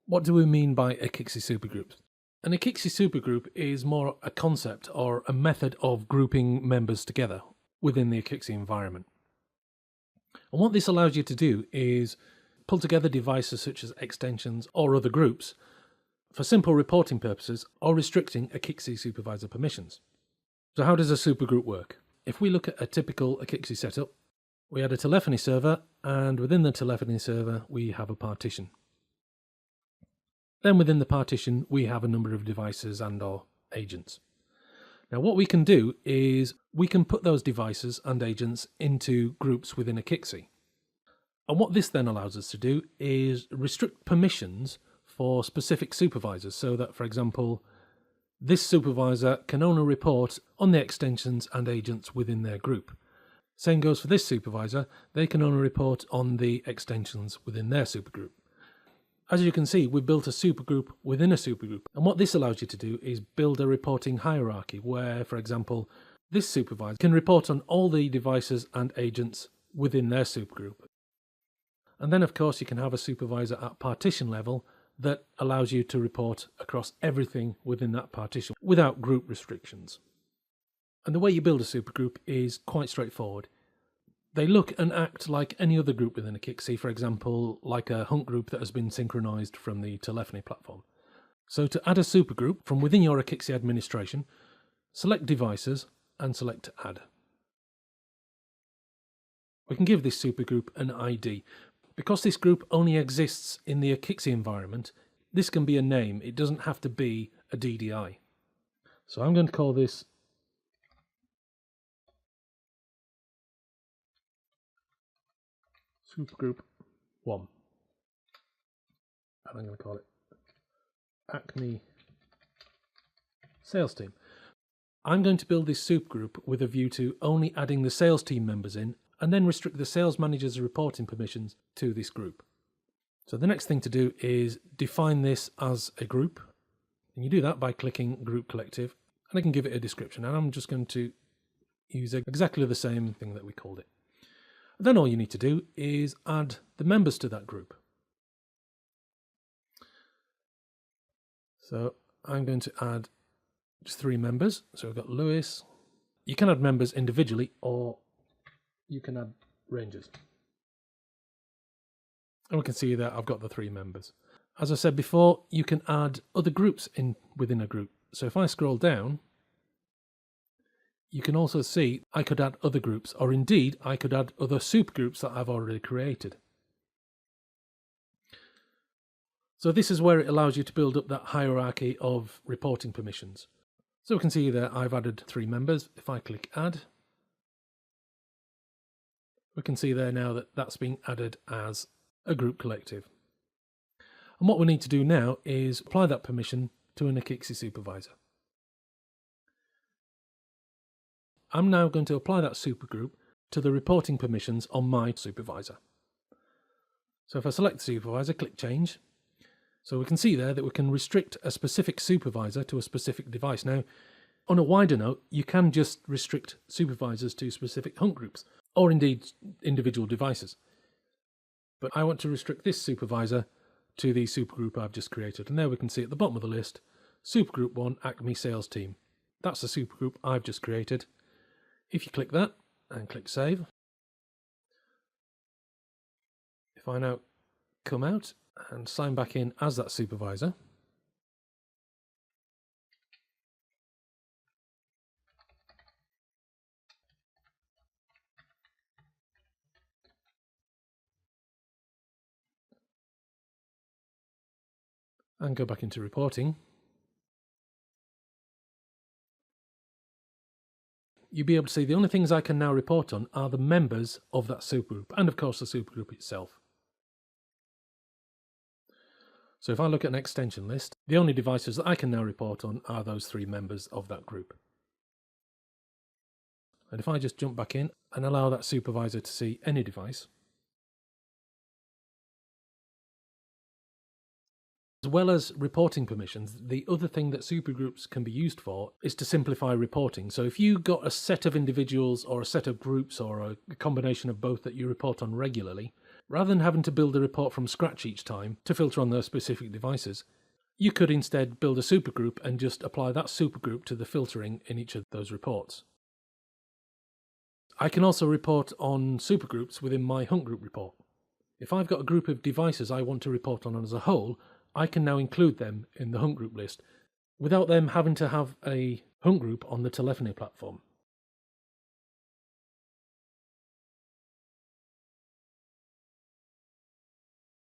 What do we mean by Akixi SuperGroups? An Akixi SuperGroup is more a concept or a method of grouping members together within the Akixi environment. And what this allows you to do is pull together devices such as extensions or other groups for simple reporting purposes or restricting Akixi supervisor permissions. So how does a supergroup work? If we look at a typical Akixi setup, we add a telephony server, and within the telephony server we have a partition. Then within the partition we have a number of devices and or agents. Now what we can do is we can put those devices and agents into groups within Akixi. And what this then allows us to do is restrict permissions for specific supervisors, so that, for example, this supervisor can only report on the extensions and agents within their group. Same goes for this supervisor, they can only report on the extensions within their supergroup. As you can see, we've built a supergroup within a supergroup, and what this allows you to do is build a reporting hierarchy where, for example, this supervisor can report on all the devices and agents within their supergroup. And then, of course, you can have a supervisor at partition level that allows you to report across everything within that partition without group restrictions. And the way you build a supergroup is quite straightforward. They look and act like any other group within Akixi, for example, like a hunt group that has been synchronized from the telephony platform. So to add a supergroup from within your Akixi administration, select Devices and select Add. We can give this supergroup an ID. Because this group only exists in the Akixi environment, this can be a name, it doesn't have to be a DDI. So I'm going to call this Supergroup 1. And I'm going to call it Acme Sales Team. I'm going to build this supergroup with a view to only adding the sales team members in, and then restrict the sales manager's reporting permissions to this group. So the next thing to do is define this as a group. And you do that by clicking Group Collective, and I can give it a description. And I'm just going to use exactly the same thing that we called it. And then all you need to do is add the members to that group. So I'm going to add just 3 members. So we've got Lewis. You can add members individually, or you can add rangers. And we can see that I've got the 3 members. As I said before, you can add other groups within a group. So if I scroll down, you can also see I could add other groups, or indeed I could add other supergroups that I've already created. So this is where it allows you to build up that hierarchy of reporting permissions. So we can see that I've added 3 members. If I click Add, we can see there now that that's being added as a group collective. And what we need to do now is apply that permission to an Akixi supervisor. I'm now going to apply that supergroup to the reporting permissions on my supervisor. So if I select the supervisor, click Change. So we can see there that we can restrict a specific supervisor to a specific device. Now, on a wider note, you can just restrict supervisors to specific hunt groups, or indeed individual devices. But I want to restrict this supervisor to the supergroup I've just created. And there we can see at the bottom of the list, Supergroup 1 Acme Sales Team. That's the supergroup I've just created. If you click that and click Save, if I now come out and sign back in as that supervisor, and go back into reporting, you'll be able to see the only things I can now report on are the members of that supergroup, and of course the supergroup itself. So if I look at an extension list, the only devices that I can now report on are those 3 members of that group. And if I just jump back in and allow that supervisor to see any device, as well as reporting permissions, the other thing that supergroups can be used for is to simplify reporting. So if you got a set of individuals or a set of groups or a combination of both that you report on regularly, Rather than having to build a report from scratch each time to filter on those specific devices, you could instead build a supergroup and just apply that supergroup to the filtering in each of those reports. I can also report on supergroups within my hunt group report. If I've got a group of devices I want to report on as a whole, I can now include them in the hunt group list without them having to have a hunt group on the telephony platform.